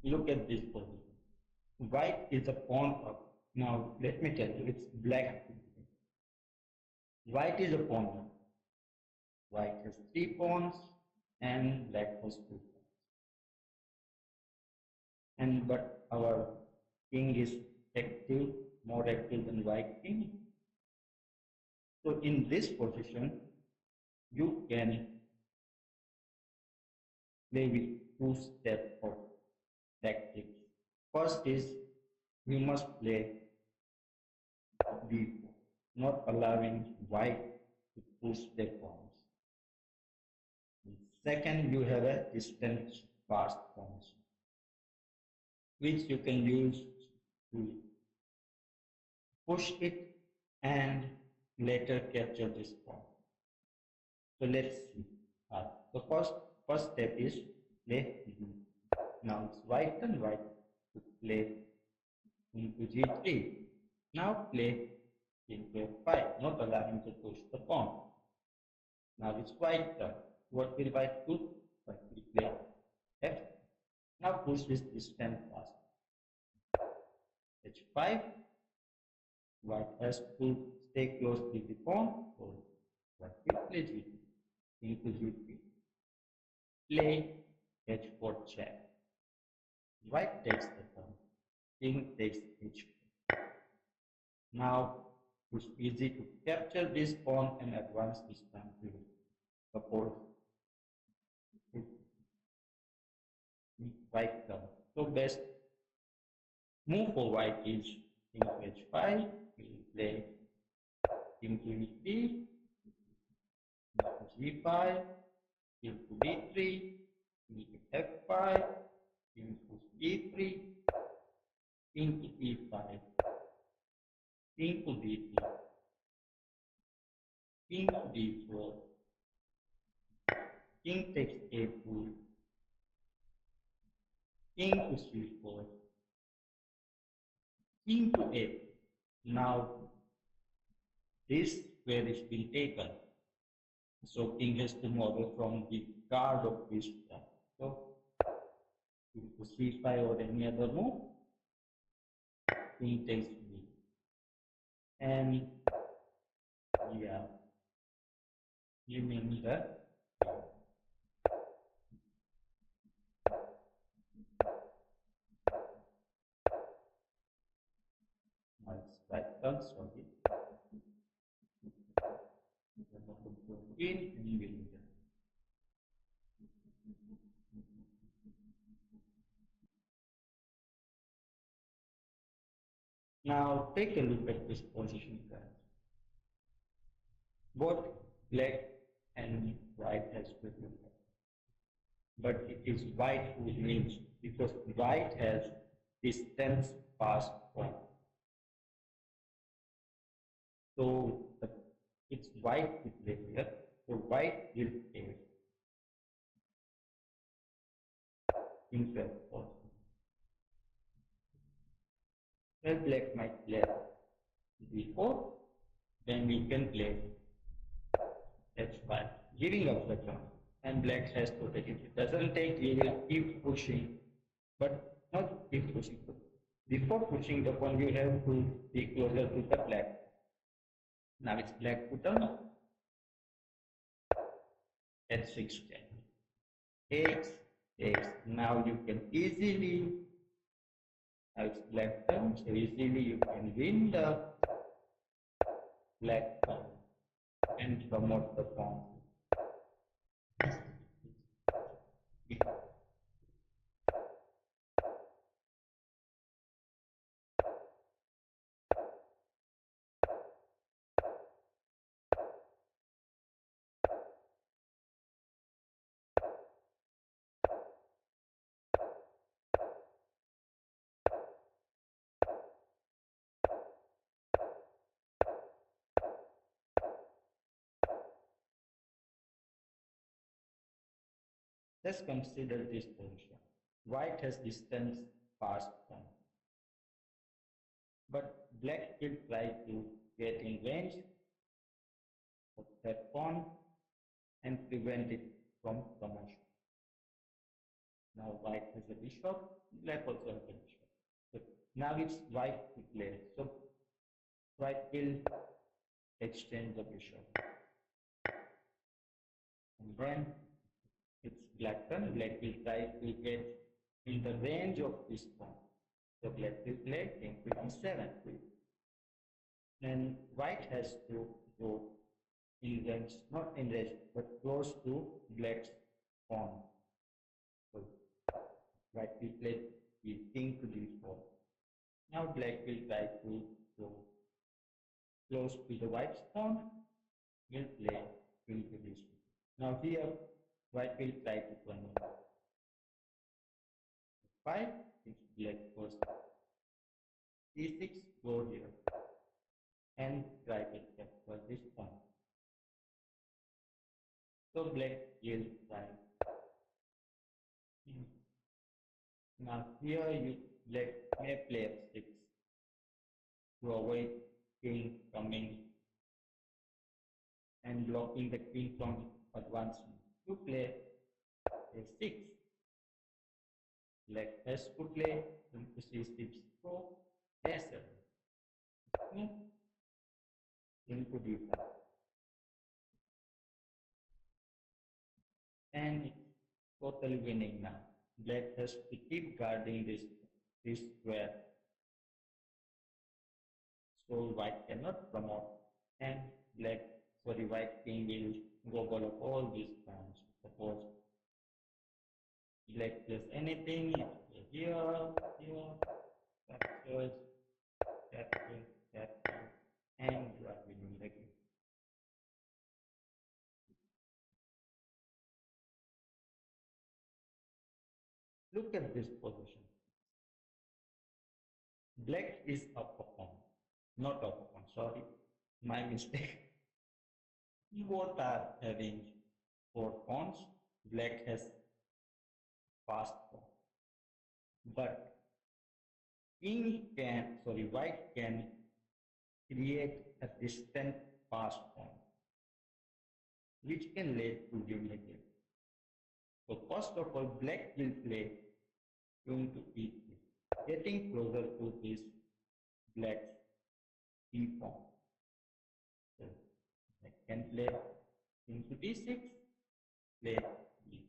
Look at this position. White is a pawn up. Now let me tell you, it's black. White is a pawn up. White has 3 pawns and black has 2 pawns. And but our king is active, more active than white king. So in this position, you can play with 2 steps of tactics. First is you must play b4, not allowing white to push their pawns. Second, you have a distance passed pawns, which you can use to push it and later capture this pawn. So let's see. The first step is play b. Now it's white and white to play into g3. Now play into f5, not allowing to push the pawn. Now it's white turn. What will white do? White will play f. Now push this distance past h5. White has to stay close to the pawn, so white will play g2 into g3. Play h4 check. White takes the pawn. King takes h4. Now it's easy to capture this pawn and advance this time to support white turn. So best move for white is into h5. We will play into e3, into g5, into d3, into f5, into d3, into e5, into d3, into d4, king takes a2, king to c4, king to a. Now this square is been taken, so king has to model from the guard of this square. So into c5 or any other move, king takes b, and yeah, you mean the right turn, sorry. In and win. Now take a look at this position card. Both black and white has good movement, but it is white who wins because white has distance passed point. So it's white to play here. So white will play in f4. Well, black might play b4, then we can play h5, giving up the pawn, and black has to take it. It doesn't take, we will keep pushing, but not keep pushing. Before pushing the pawn, you have to be closer to the black. Now it's black to turn h6 check. H6. Now you can easily, now it's black turn, so easily you can win the black turn and promote the pawn. Let's consider this position. White has distance past pawn, but black will try to get in range of that pawn and prevent it from promotion. Now white has a bishop, black also has a bishop. So now it's white to play. So white will exchange the bishop. And then it's black turn. Black will try to get in the range of this pawn. So black will play king to e7. And white has to go in range, not in range, but close to black's pawn. So white will play king to d4. Now black will try to go close to the white's pawn. Will play king to d6. Now here white will try to connect 5. If black goes e6, go here and try to capture this pawn. So black will try. Now here black may play f6 to avoid king coming and blocking the king from advancing. To play a6, black has to play into c6, so a7, into d5, and it's totally winning now. Black has to keep guarding this square, so white cannot promote, and white king will gobble up all these pawns. Suppose black plays anything, here, captures, and you are winning the game. Look at this position. Black is up a pawn, not up a pawn, sorry, my mistake. Both are having 4 pawns. Black has passed pawn, but white can create a distant passed pawn, which can lead to win the game. So first of all, black will play king to e3, getting closer to this black's e pawn. So black can play king to d6, play e3.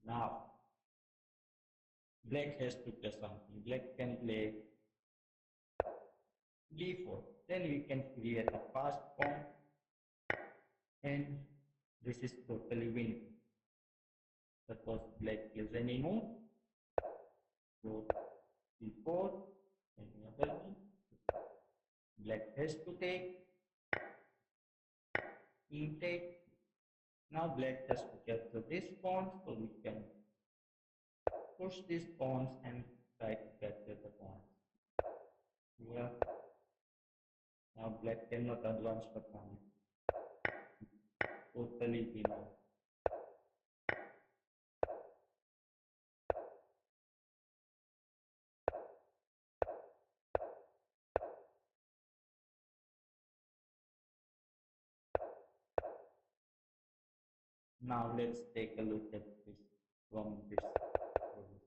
Now black has to play something. Black can play d4. Then we can create a passed pawn, and this is totally winning. Suppose black plays any move, so d4, any other move. Black has to take, king take. Now black has to capture this pawn, so we can push these pawns and try to capture the pawns. Here, now black cannot advance the pawn. Totally winning. Now let's take a look at this from this position.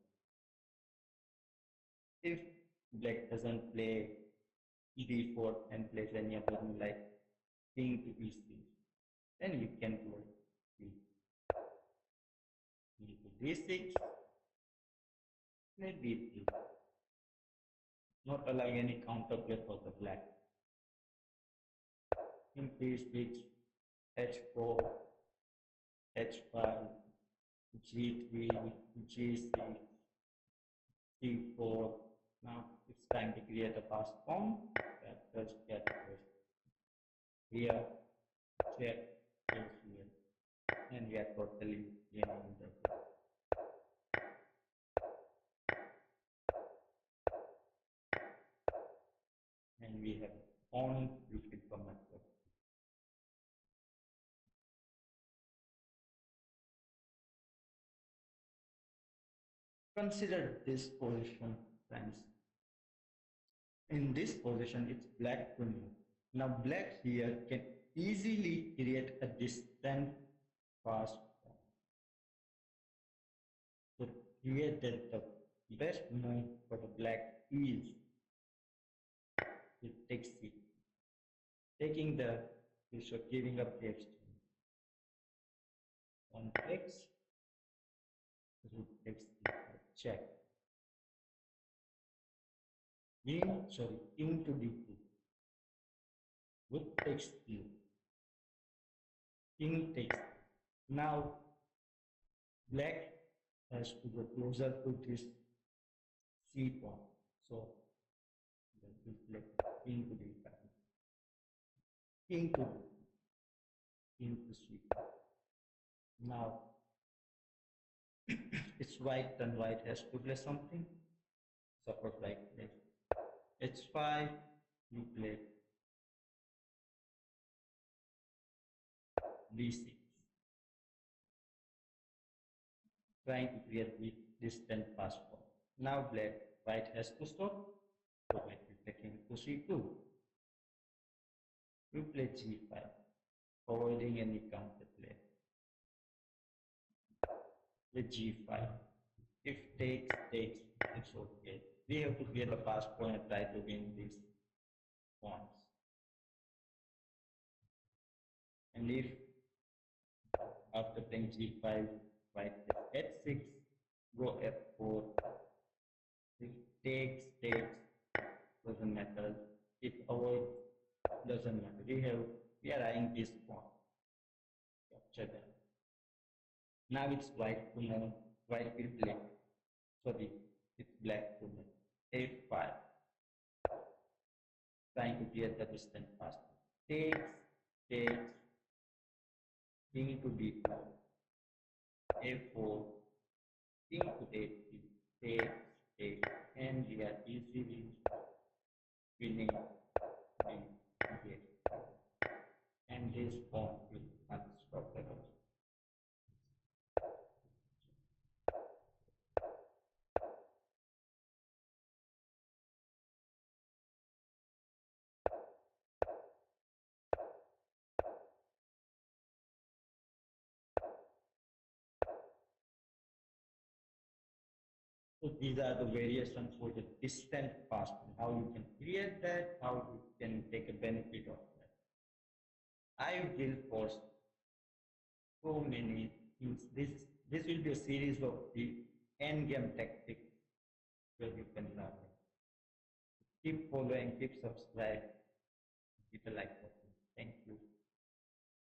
If black doesn't play d4 and plays any other move like king to e6, then we can play king to d6, play d3, not allowing any counter play for the black. King to e6, h4, h5, g3, g6, c4. Now it's time to create a passed pawn. Captures. Here, check is here, and we are totally winning the game. And we have pawn which will come at first. Consider this position, friends. In this position, it's black to move. Now black here can easily create a distant passed pawn. So create that Best move for the black is it takes it. Taking the issue of giving up the exchange. On takes, rook takes the check. King to d2. Rook takes q. King takes. Now black has to go closer to this c pawn. So then we play king to d5. King to d2. King to c. Now it's white and white has to play something. Suppose like this. h5, we play d6. Trying to create with distant pass pawn. Now white has to stop. So white will play king to c2. We play g5, avoiding any counter play. The g5. If takes, it's okay. We have to create a pass pawn and try to win these pawns. And if after playing g5, white h6, go f4. If takes, doesn't matter. If avoids, doesn't matter. We are eyeing this pawn. Capture that. Now it's white to move. White will play. Sorry, it's black to move. a5. Trying to clear the distant pass. Takes, king to d2. a4, king to a3, takes, and we are easily winning the game. And this pawn will unstoppable. So these are the variations for the distant pass. How you can create that, how you can take a benefit of that. I will post so many things. This will be a series of the end game tactics where you can learn it. Keep following, keep subscribe, keep a like button. Thank you.